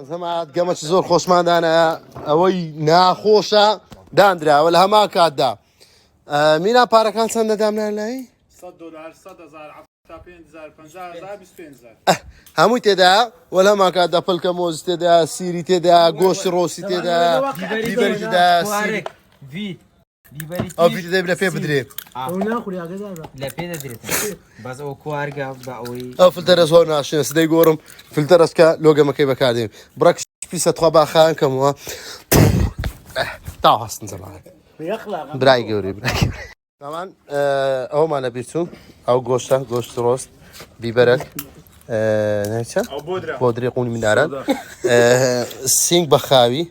سەمات گەمەش زۆر خۆشماندانە ئەوەی ناخۆشە دانراوە لە هەما کاتدا میران پارەکان چەندە دامنان لای $100 100,000 5,000 50,000 25,000 هەمووی تێدا وە لە هەما کاتدا پلکە مۆز تێدا سیری تێدا گۆشتی ڕۆسی تێدا بیبەری تێدا ئەو فیتە دەبرە پێ بدرێ لە پێ دەدرێت بەس ئەو کوارگە بە ئەوەی ئەو فلتەرە زۆر ناشێن سدەی گۆڕم فلتەرەسکە لۆگەمەکەی بەکاردێن بڕک پیسە تخوا باخان کەمەوە تا هەستن زەمان برای گەوری تامان ئەومانە بیرچوون ئەو گۆشتە گۆشت ڕۆست بیبەرەک نەچە بۆ درێ قوونی منداران سینگ بە خاوی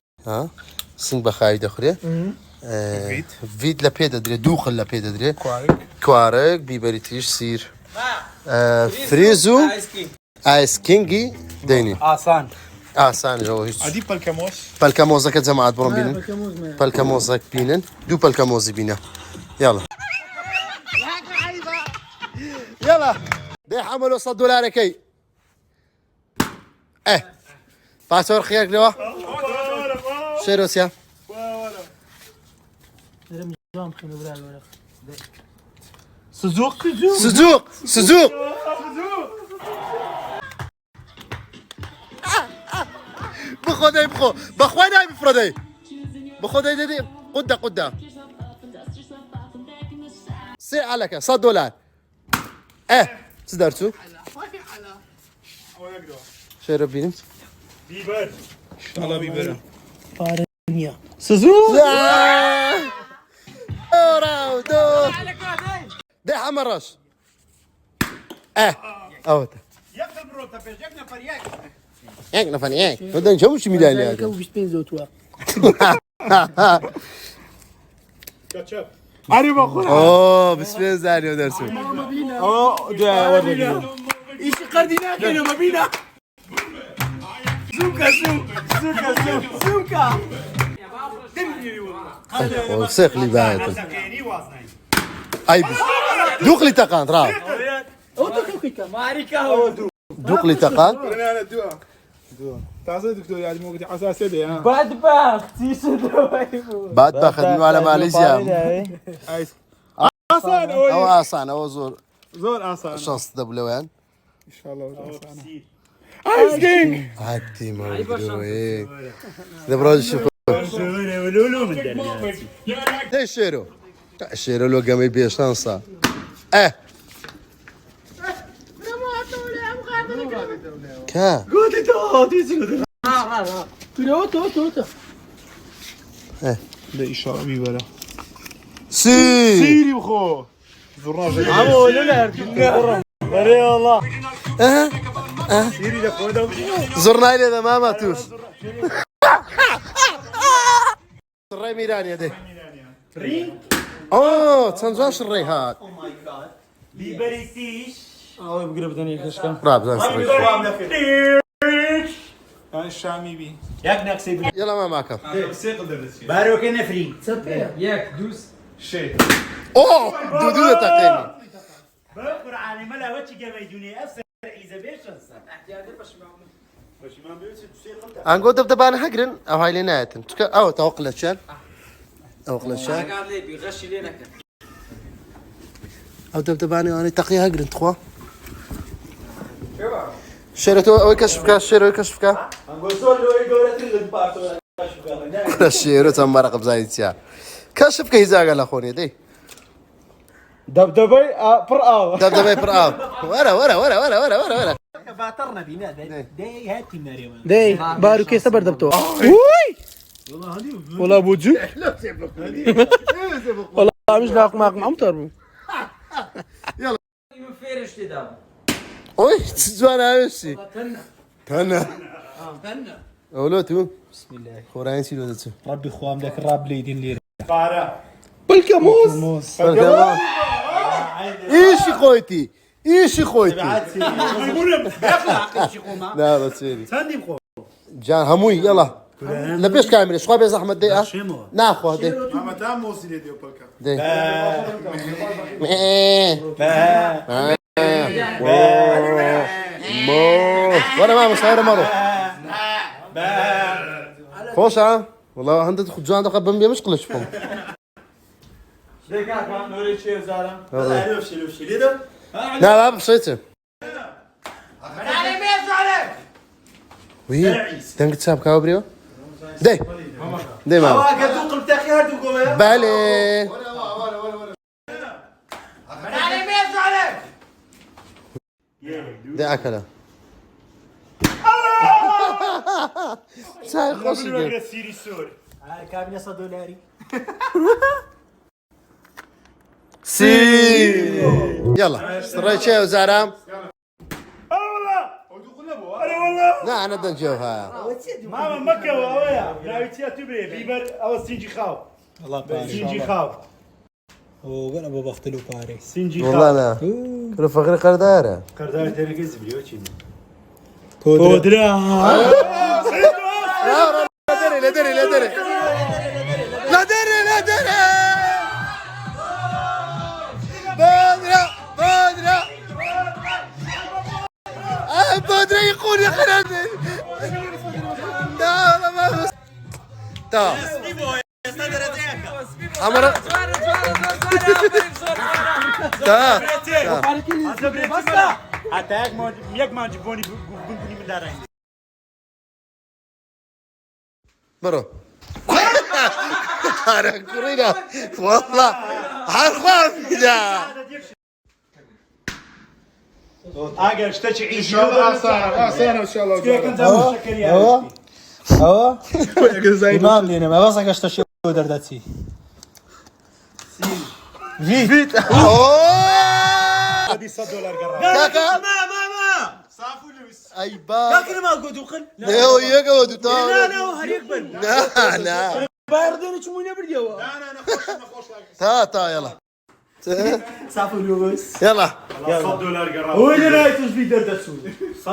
سینگ بە خاوی دەخورێ ڤیت لە پێ دەدرێت دووخل لە پێ دەدرێت کوارک بیبەری تریش سیر فریز و ئایسکینگی دەینی ئاسانەوە هیچ عادی پەلکەمۆس پەلکەمۆزەکە جەماعەت بڕۆم بینن پەلکەمۆزەک بینن دوو پەلکەمۆزی بینە یاڵە يلا دي حملوا $100 باسور خيارك لوا شيرو سيا سوزوق بخدای بخوای نای بفردای بخدای دیدی قده سي عليك $100 صدرتو شيرو بينم بیبر İnşallah biberi. راودو ده حمرش اوت یک بروتا پیش یک نفر یک نفر یک بدن جو شو میدانی هذا کچپ علی بخور اوه بسم الله زاريو درسو Ama ده ورده. ایش قردینا کنو مبینا زوكا وسيخ لي بايت سکینی وزنی اي دوق لي تقان راو ماريكا هو دوق لي تقان أنا دوا. تعال دكتور يعني موجود حساسية دي ها. بعد بقى تيشو بعد باخذ على ماليزيا عايز. آسان أوي. او اسان او زور زور آسان. شانس دبلوان إن شاء الله آسان. عايز كينج. عادي ما ادري دبرو شوف ولولو من درجات هي شيرو لو قام بيه شانسا كا قولي تو تيجي تو ده إن شاء الله بيبرة. سي سيري بخو. زرنا جاي. عمو لولر بري والله سیری لخودم زرنا لي هذا ما ماتوش الري ميرانيا دي اوه تنجاش الري هاد بیبری تیش اه بقرب دنيا كشكم راب زين سري يعني الشامي بي. یک نقصی بی يلا ما معك بارو که نفری ياك دوس شيء. اوه دودو تقيني بقر علی ملا وچی گویدونی افسر ایزابیشنسا انقول دبدبان هجرن او هاي ليناتن او توقلت شان قال لي بيغشي لينا او دبدباني انا تقي هجرن تخوا شيرتو او كشفك شيرو كشفك الشيرو تم مرق بزايد كشفك يزاق الاخوني دي دبدبي برآو. دبدبي براو ورا باطرنا بينا دي هاتي مريم دي بارو كيس بردبتو وي والله بوجي والله مش لاق معكم تربو يلا. فيرش تدام اوي تزوانا هاوسي تنا اولوتو بسم الله خوراين سيلو دتو ربي خوام ذاك الراب ليدين لير. بارا بالكموز ايش خويتي بقولم بيخلع امشي قوما لا بس سيري ساندي بخو جان هموي يلا لبيش كامل شو بيز احمد دي ناخذ دي أما دام موصل ديو بالك. دي مو وانا ما مصاير مرو خوش ها والله هندت خود جان دقیقا بم بیمش قلش بکن ليك ما نوري شيء زارم لا لوش ليدو نه باب بشيته وي تنك تساب كاو بريو دي دي ماما قد قلت تاخير تقول بالي دي اكله ساي خوش يجي سيري سوري كابني $100 سي يلا اشتريت شيء وزارام لا انا بدنا نشوفها ماما مكة وأويا ناويتيا تبري بيبر أو سينجي خاو الله بارك سينجي خاو وقنا بابا اختلو باري سينجي والله خاو لا كل فقري قرداره كردار تركز بليو تشين بودرة لا دري لا دري لا دري لا دري لا دري بدرة بدرة بدرة يقول يا خالد لا ما بس تا عمر تا حتى يك ما جبوني بنبني من دارين برو أنا كورينا والله حرفا كذا اگر اشتكي ان عيش شاء الله سنه ان شاء الله كنت مشكر يا هو امام لينا ما بس قشت شو دردتي فيت هذه $100 قرار كاكا ما صافو لويس أي با لكن ما قد وخل لا هو يقعد لا وتعال لا هريق بن لا لا باردين تشموني برديوا انا خوش تا يلا صافو لويس يلا $100 قرار وين رايتوش في درد سود $100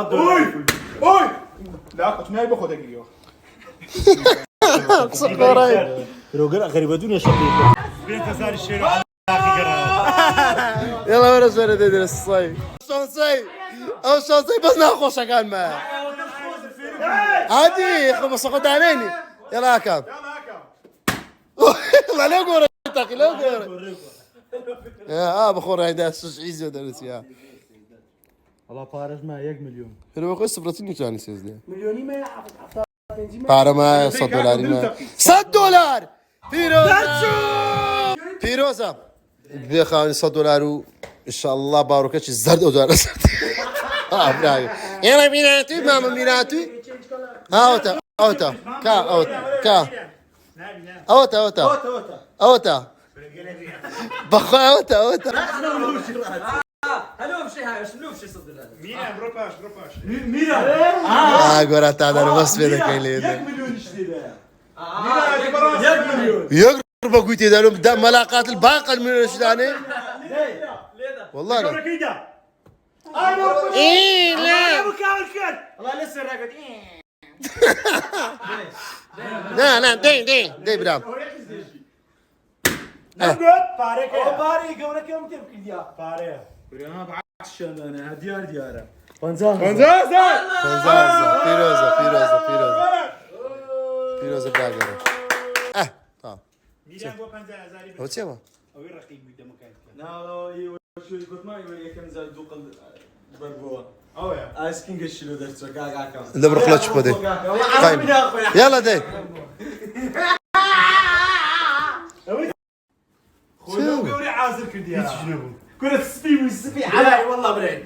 اوي لا كنت نايم باخذ دقيقه روغر غريبة دنيا شقيقة بنت زار الشيرو على يلا ورا زر دير الصيف شانسي او شانسي بس ناخذ كان ما عادي خمس قد عليني يلا كم يلا لو قرا تاكل لو قرا يا بخور هيدا سوس عيزه درس يا الله بارج ما 1 مليون لو قص براتني كان سيزدي مليوني ما يعرف بارما $100 ما $100 فيروزا بخواني $100 ان شاء الله باروكش الزرد ودار براي يلا ميناتي ماما ميناتي اوتا اوتا كا اوتا كا اوتا اوتا اوتا بخو اوتا اوتا هلو بشي هاي شنو بشي صدق مينا بروباش غورا تاع بس بيدك 1 اللي مليون اشتري 1 مليون يقرب قلت يدالهم دم ملاقات الباقه المليون شداني والله لا كده ايه لا مكاول كان الله لسه راقد لا لا دي برام نقول بارك بارك قولك يوم تبكي ديا بارك انا بعكس انا ديارة فيروزا باقره طيب ميلان بو 5000 هو تسمع او الرقيق قدام مكان لا شو قلت ما يكون زي دوق البربوه او يا اسكين قشلو درت قاع كم اللي برخلتش بدي طيب يلا دي خذوا قولي عازر كديا شنو كره السبي والسبي علي والله برين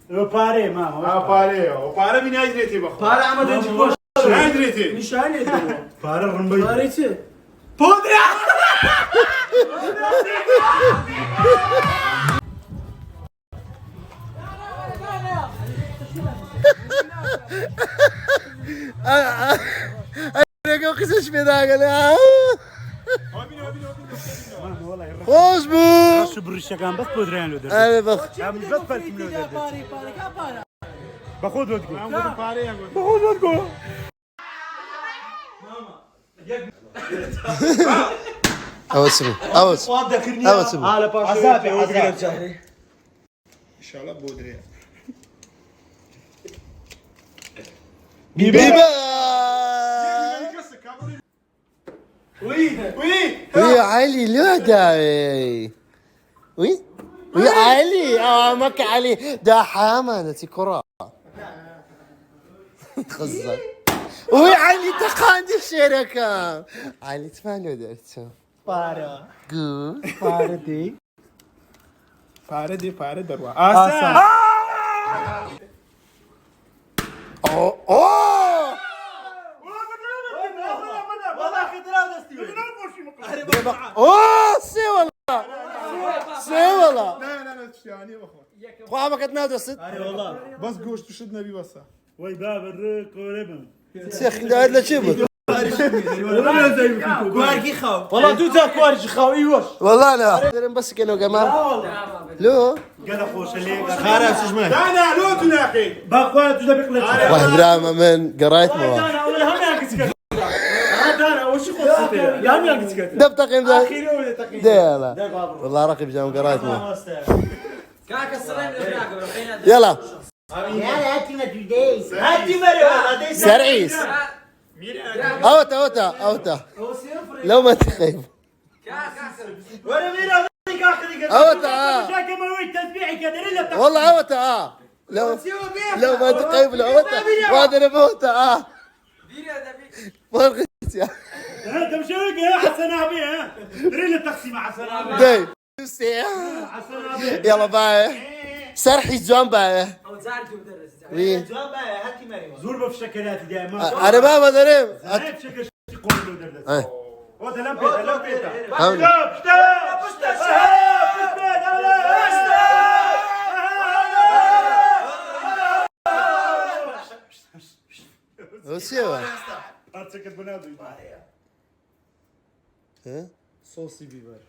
باري ماما باري من اجريتي باخذ بارا عمد نجيبوش اجريتي نشاني يدرو باري رمبي باريتي بودرا انا قصش في ذاك خوش بو شو برشة كان بس بودرين لو درت انا بخ بس فلت مليون درت باخذ ودقو باخذ ودقو اوسمي اوس اوسمي على عذابي ان شاء الله بودري بيبان وي وي علي لا داعي وي علي مك علي ده حامنتي كرة تخزر وي علي تقاند الشركة علي تفعلوا درتو Para. قول Paradei. فارد دروا اوه والله خدنا دستي اوه سي والله لا يعني بخور خواه ما كنت نادو ست بس قوش تشدنا بيه بس وي باب الرق وربن شيخ ده لا شبه كواركي خاو والله دوتا كواركي خاو ايوش والله لا بس كانوا جماعة لو قال خوش اللي خارج سجمان انا لو تلاقي باقوا تدبق لك والله دراما من قريت مو انا ولا هم ياكسك انا وش قصتي يا هم ياكسك دب تقييم ذا اخيرا ولا تقييم ديلا والله رقم جام قريت مو كاك السلام يلا هاتي مرة سرعيس اوتا لو ما تخيب ولا ميرا ذيك اخذ اوتا جاك ما ويت تتبيعي كذا الا والله اوتا لو ما تخيب لو اوتا ما ادري اوتا ما رغيت يا انت مشوق يا حسن ابي ها ريل التقسيم حسن ابي داي حسن ابي يلا باي سرحي جنب باي وين زور بفشكلات دائما انا ما ادري هاي بشكل يقولوا درس ايه وده لم بيتا حمد. وش هو؟ صوصي بيبر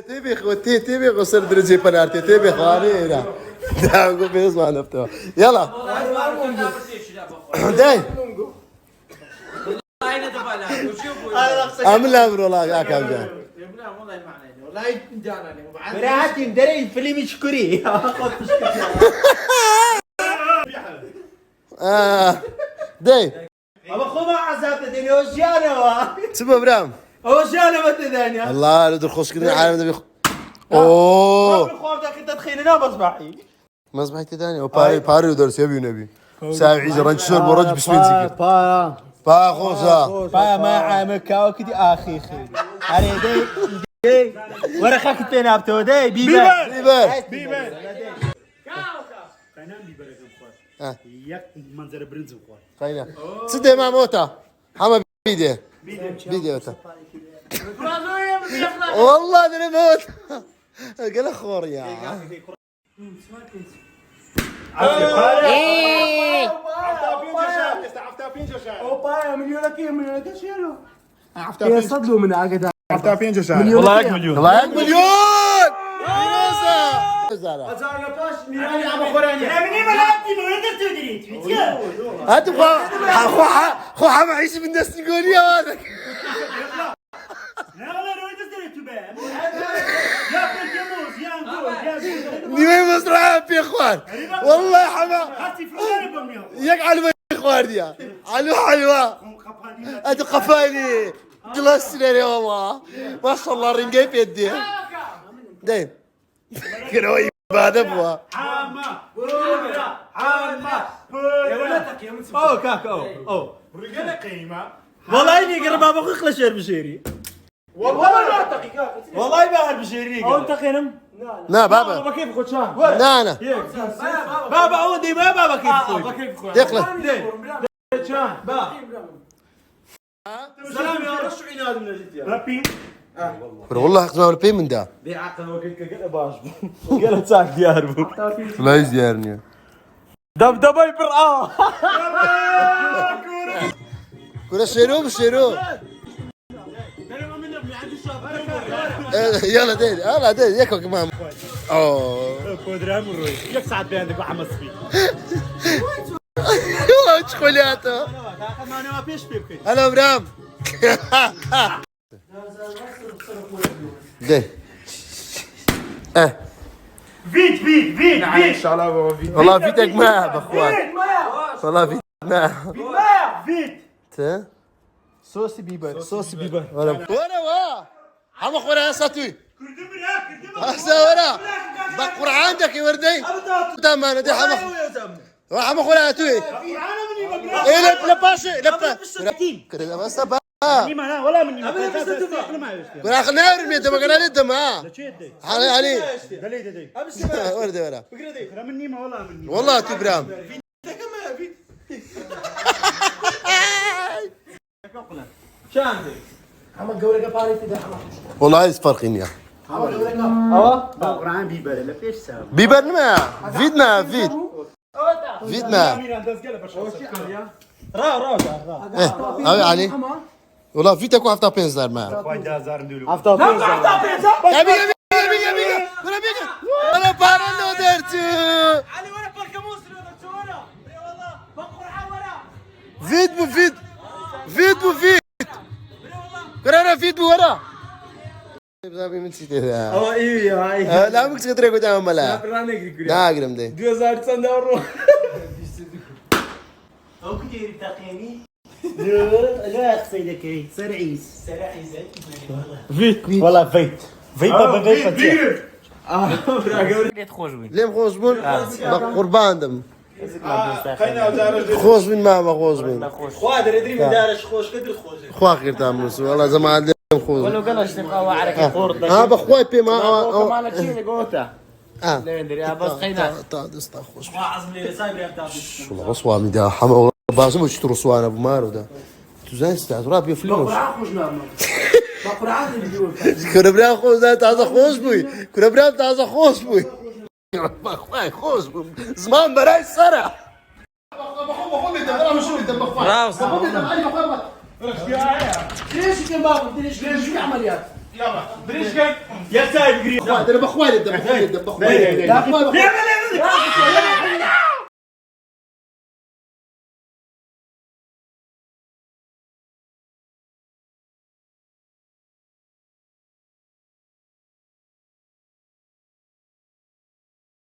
تبي خوتي تبي غسر درجي بنارتي تبي خواني هنا دا اقول بيسمع نفته يلا داي عامل امر والله يا كم جان براحتي مدري فيلم يشكري داي ابا خو ما عزات الدنيا وشيانا سبب برام وشيانا متدانيا الله ندخل خوش كذا العالم ده اوه خوفتك انت تخيننا مصباحي مصباح ثاني وباري ودرس يبي ونبي ساعة عيزة رنج شرب ورج بسمين زكر با خوصا با ما عامك وكدي اخي خير علي دي ورا خاك تينا بتو دي بيبان بيبان كانام بيبر كم خوات يك منظر برنز خوات خينا سدي مع موتا حما بيدي اوتا والله دري موت قال خور يا يصدلوا من عقد والله يك مليون والله يك مليون هات خو حما عيش من الناس نقول يا هذاك نيوي مصرعة يا اخوان والله حما يك علوة يا اخوان يا علوة هاتو قفالي جلسنا يا والله ما شاء الله رنجي في يدي دايم كروي بعد ابوها او كاك او رجال قيمة والله اني قرب ابو خلشير بشيري والله باهر بشيري او انت خينم لا بابا بابا كيف خوتشان لا انا بابا عودي ما بابا كيف خوي دخله خوتشان با سلام يا رش عناد من جديد رابين والله اخذنا البي من ده بعقل وكيل قال باش قال تاك ديار لا يزيرني دبدبه برآه كنا شيرو يلا دير يلا دير ياكل كمان اوه كودرام الروي يك ساعات بين عندك واحد مصفي والله شوكولاته انا ما فيش بيبكي هلا برام ده فيت ان شاء الله بابا والله فيتك ما باخوان والله فيت نعم فيت تا صوص بيبر صوص بيبر ولا وا حمق ولا ساتوي كردم يا كردم هسه ولا بقر عندك يا وردي تمام انا دي حمق حمق ولا توي انا مني بقرا ايه لا باشا لا كده بس بقى مني ما ولا مني ما ولا خلينا نرمي دم قال دم ها علي دلي دلي وردي ولا كرا مني ما ولا مني والله تبرام شو عندك؟ والله عايز فرقين يا بقرا بيبر لا فيش سبب بيبر ما فيدنا فيدنا را هاي علي والله في تكو هفتا بينزر ما هفتا يبي ولا بارلو درتو علي ولا بركموس ولا والله بقرعه ولا فيد قرارة فيد ورا زابي من سيتي ذا ايه لا مكس قدري قدام ملا رانك لا اقرم دي 2000 euro او كتير تقييمي لا اخسيدك هي سرعيس فيت والله فيت ليت خوش بين ليه خوش بون قربان دم خلينا دارج خوش من ما خوش من خوادر ادري من دارج خوش قدر خوش خواك قدام موسى والله زمان ليه خوش ولو قالش تبقى وعرك خورد ها بخواي بي ما كمان تشيل قوتا لا ندري بس خينا تا دستا خوش عزم لي سايب بتاع شو رسوا مي ده حما بازم وش رسوا انا بمارو ده تو زين استاذ راب يفلوش كنا برا خوش ده تازه خوش بوي كنا برا تازه خوش بوي بخواي خوش بوي زمان براي سرع راوس ليش كان بابا ليش في عمليات بريش كان يا سايب قريب انا بخواي الدم بخواي